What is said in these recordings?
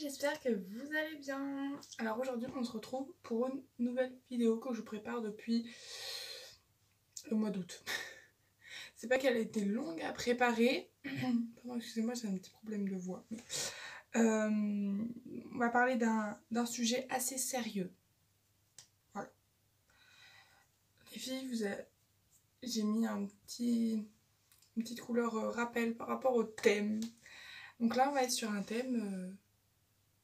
j'espère que vous allez bien. Alors aujourd'hui on se retrouve pour une nouvelle vidéo que je prépare depuis le mois d'août. C'est pas qu'elle a été longue à préparer. Pardon, excusez-moi, j'ai un petit problème de voix. On va parler d'un sujet assez sérieux. Voilà. Les filles, j'ai mis une petite couleur rappel par rapport au thème. Donc là on va être sur un thème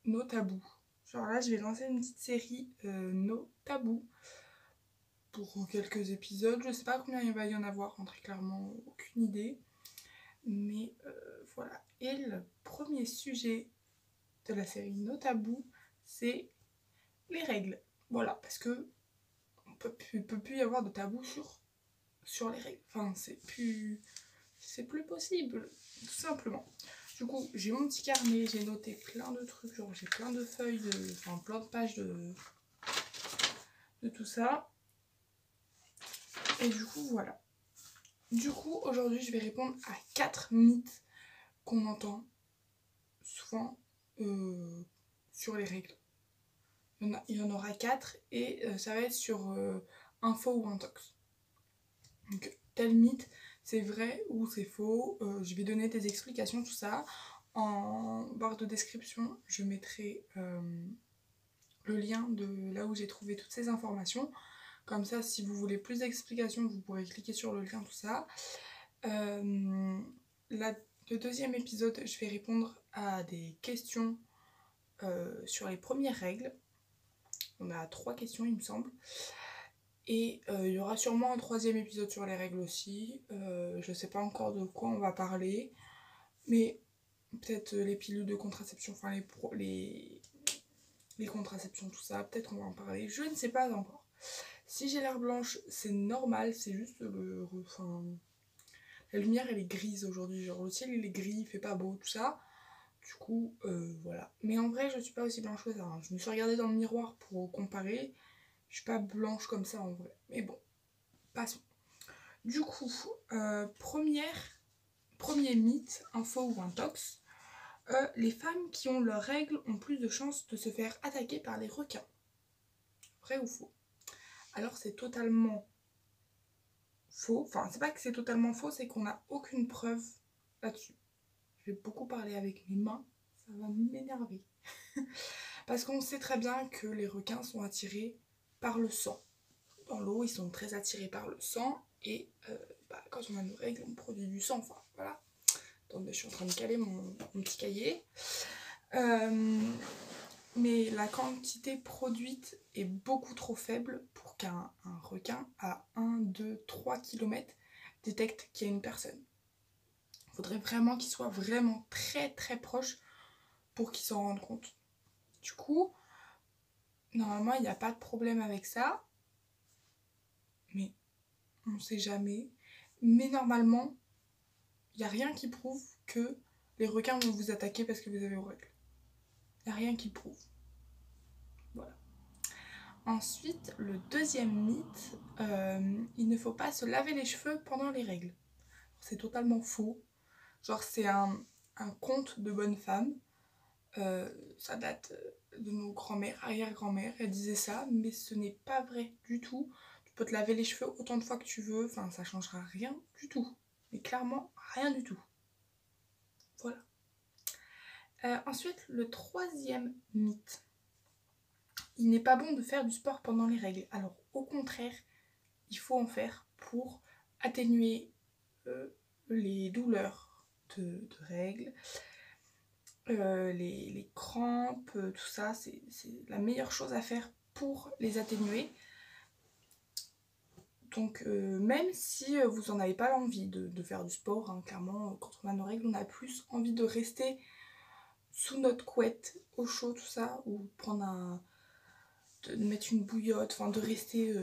nos tabous. Genre là, je vais lancer une petite série nos tabous pour quelques épisodes. Je sais pas combien il va y en avoir, très clairement, aucune idée. Mais voilà. Et le premier sujet de la série nos tabous, c'est les règles. Voilà, parce que on peut plus y avoir de tabous sur les règles. Enfin, c'est plus possible, tout simplement. Du coup, j'ai mon petit carnet, j'ai noté plein de trucs, genre j'ai plein de feuilles, plein de pages de tout ça. Et du coup, voilà. Du coup, aujourd'hui, je vais répondre à 4 mythes qu'on entend souvent sur les règles. Il y en aura 4 et ça va être sur info ou intox. Donc, tel mythe, c'est vrai ou c'est faux. Je vais donner des explications, tout ça. En barre de description, je mettrai le lien de là où j'ai trouvé toutes ces informations. Comme ça, si vous voulez plus d'explications, vous pourrez cliquer sur le lien, tout ça. Le deuxième épisode, je vais répondre à des questions sur les premières règles. On a 3 questions, il me semble. Et il y aura sûrement un troisième épisode sur les règles aussi. Je sais pas encore de quoi on va parler. Mais peut-être les pilules de contraception, enfin les contraceptions, tout ça. Peut-être on va en parler. Je ne sais pas encore. Si j'ai l'air blanche, c'est normal. C'est juste la lumière elle est grise aujourd'hui. Genre le ciel il est gris, il fait pas beau, tout ça. Du coup, voilà. Mais en vrai, je suis pas aussi blanche que ça. Je me suis regardée dans le miroir pour comparer. Je suis pas blanche comme ça en vrai. Mais bon, passons. Du coup, premier mythe, info ou intox. Les femmes qui ont leurs règles ont plus de chances de se faire attaquer par les requins. Vrai ou faux? Alors c'est totalement faux. Enfin, c'est pas que c'est totalement faux, c'est qu'on n'a aucune preuve là-dessus. Je vais beaucoup parler avec mes mains, ça va m'énerver. Parce qu'on sait très bien que les requins sont attirés par le sang. Dans l'eau, ils sont très attirés par le sang. Et quand on a nos règles, on produit du sang. Enfin, voilà. Attendez, je suis en train de caler mon petit cahier. Mais la quantité produite est beaucoup trop faible pour qu'un requin à 1, 2, 3 km détecte qu'il y a une personne. Il faudrait vraiment qu'il soit vraiment très très proche pour qu'il s'en rende compte. Du coup, normalement, il n'y a pas de problème avec ça. Mais on ne sait jamais. Mais normalement, il n'y a rien qui prouve que les requins vont vous attaquer parce que vous avez vos règles. Il n'y a rien qui prouve. Voilà. Ensuite, le deuxième mythe, il ne faut pas se laver les cheveux pendant les règles. C'est totalement faux. Genre, c'est un conte de bonne femme. Ça date de nos grands-mères, arrière-grand-mères. Elles disaient ça, mais ce n'est pas vrai du tout. Tu peux te laver les cheveux autant de fois que tu veux. Enfin, ça changera rien du tout. Mais clairement, rien du tout. Voilà. Ensuite, le troisième mythe. Il n'est pas bon de faire du sport pendant les règles. Alors, au contraire, il faut en faire pour atténuer les douleurs de règles, les crampes, tout ça. C'est la meilleure chose à faire pour les atténuer. Donc, même si vous n'en avez pas l'envie de faire du sport, hein, clairement, quand on a nos règles, on a plus envie de rester sous notre couette, au chaud, tout ça, ou de mettre une bouillotte, enfin de rester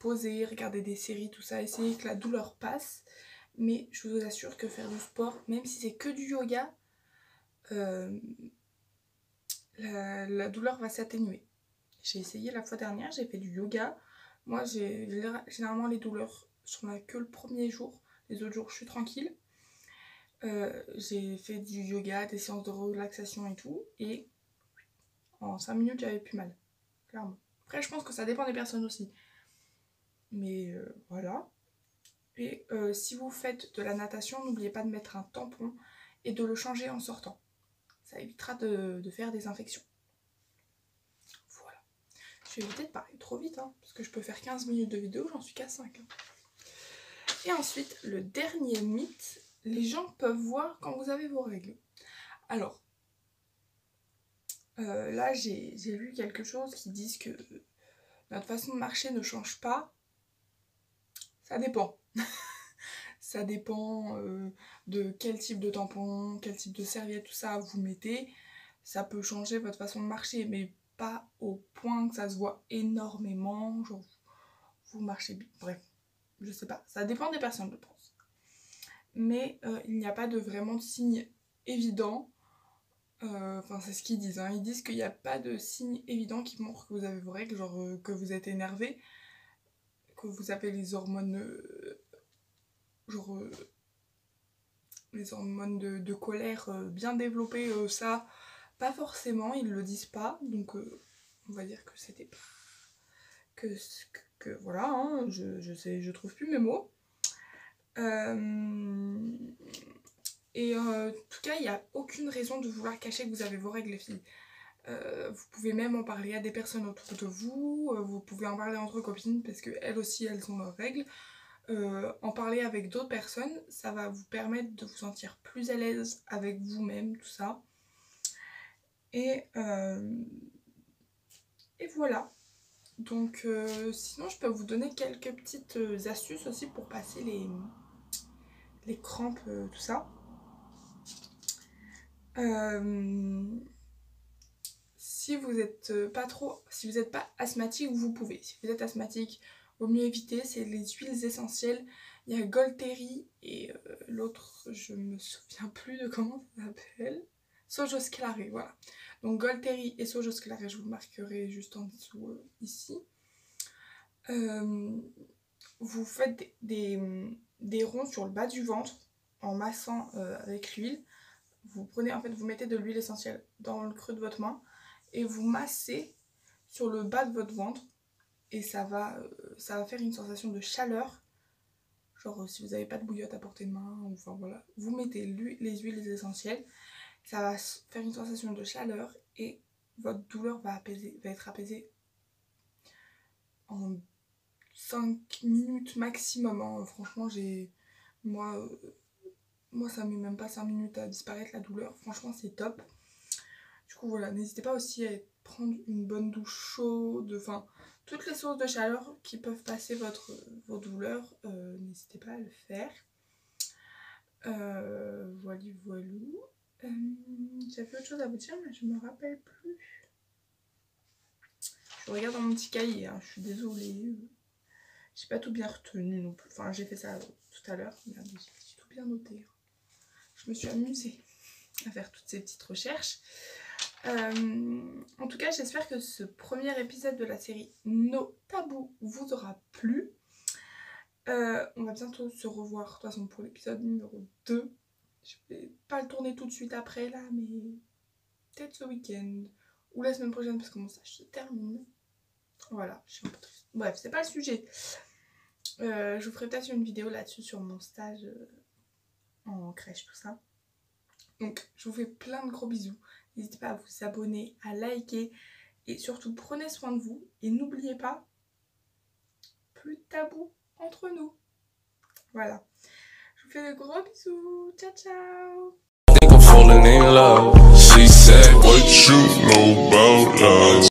posé, regarder des séries, tout ça, essayer que la douleur passe. Mais je vous assure que faire du sport, même si c'est que du yoga, la douleur va s'atténuer. J'ai essayé la fois dernière, j'ai fait du yoga. Moi, j'ai généralement les douleurs sur ma queue le premier jour. Les autres jours, je suis tranquille. J'ai fait du yoga, des séances de relaxation et tout. Et En 5 minutes, j'avais plus mal. Clairement. Après, je pense que ça dépend des personnes aussi. Mais voilà. Et si vous faites de la natation, n'oubliez pas de mettre un tampon et de le changer en sortant. Ça évitera de faire des infections. Voilà. Je vais éviter de parler trop vite, hein, parce que je peux faire 15 minutes de vidéo, j'en suis qu'à 5. Hein. Et ensuite, le dernier mythe, les gens peuvent voir quand vous avez vos règles. Alors, là j'ai lu quelque chose qui dit que notre façon de marcher ne change pas. Ça dépend. Ça dépend de quel type de tampon, quel type de serviette, tout ça vous mettez. Ça peut changer votre façon de marcher, mais pas au point que ça se voit énormément. Genre, vous marchez bien. Bref, je sais pas. Ça dépend des personnes, je pense. Mais il n'y a pas vraiment de signe évident. Enfin, c'est ce qu'ils disent. Hein. Ils disent qu'il n'y a pas de signe évident qui montre que vous avez vos règles, genre que vous êtes énervé, que vous avez les hormones. Les hormones de colère bien développées, ça, pas forcément, ils le disent pas, donc on va dire que c'était pas... Que voilà, hein, je trouve plus mes mots. Et en tout cas, il n'y a aucune raison de vouloir cacher que vous avez vos règles, les filles. Vous pouvez même en parler à des personnes autour de vous, vous pouvez en parler entre copines, parce qu'elles aussi, elles ont leurs règles. En parler avec d'autres personnes, ça va vous permettre de vous sentir plus à l'aise avec vous-même, tout ça. Et voilà. Donc sinon je peux vous donner quelques petites astuces aussi pour passer les crampes, tout ça. Si vous n'êtes pas asthmatique, vous pouvez. Si vous êtes asthmatique, vaut mieux éviter, c'est les huiles essentielles. Il y a Golteri et l'autre, je me souviens plus de comment ça s'appelle. Sojos Clare, voilà. Donc Golteri et Sojos Clare, je vous le marquerai juste en dessous ici. Vous faites des ronds sur le bas du ventre en massant avec l'huile. Vous prenez, en fait, vous mettez de l'huile essentielle dans le creux de votre main et vous massez sur le bas de votre ventre. Et ça va faire une sensation de chaleur. Genre si vous n'avez pas de bouillotte à portée de main, enfin voilà. Vous mettez les huiles essentielles. Ça va faire une sensation de chaleur et votre douleur va être apaisée en 5 minutes maximum. Hein. Franchement, moi ça met même pas 5 minutes à disparaître la douleur. Franchement, c'est top. Du coup, voilà. N'hésitez pas aussi à prendre une bonne douche chaude. Enfin, toutes les sources de chaleur qui peuvent passer vos douleurs, n'hésitez pas à le faire. Voilou. J'avais autre chose à vous dire, mais je me rappelle plus. Je regarde dans mon petit cahier, hein, je suis désolée. J'ai pas tout bien retenu non plus. Enfin, j'ai fait ça tout à l'heure, mais j'ai tout bien noté. Je me suis amusée à faire toutes ces petites recherches. En tout cas, j'espère que ce premier épisode de la série No Tabous vous aura plu. On va bientôt se revoir de toute façon pour l'épisode numéro 2. Je vais pas le tourner tout de suite après là, mais peut-être ce week-end ou la semaine prochaine parce que mon stage se termine. Voilà, je suis un peu triste. Bref, c'est pas le sujet. Je vous ferai peut-être une vidéo là-dessus sur mon stage en crèche, tout ça. Donc, je vous fais plein de gros bisous. N'hésitez pas à vous abonner, à liker et surtout prenez soin de vous. Et n'oubliez pas, plus de tabou entre nous. Voilà. Je vous fais de gros bisous. Ciao, ciao. I think I'm falling in love. She said, what you know about love?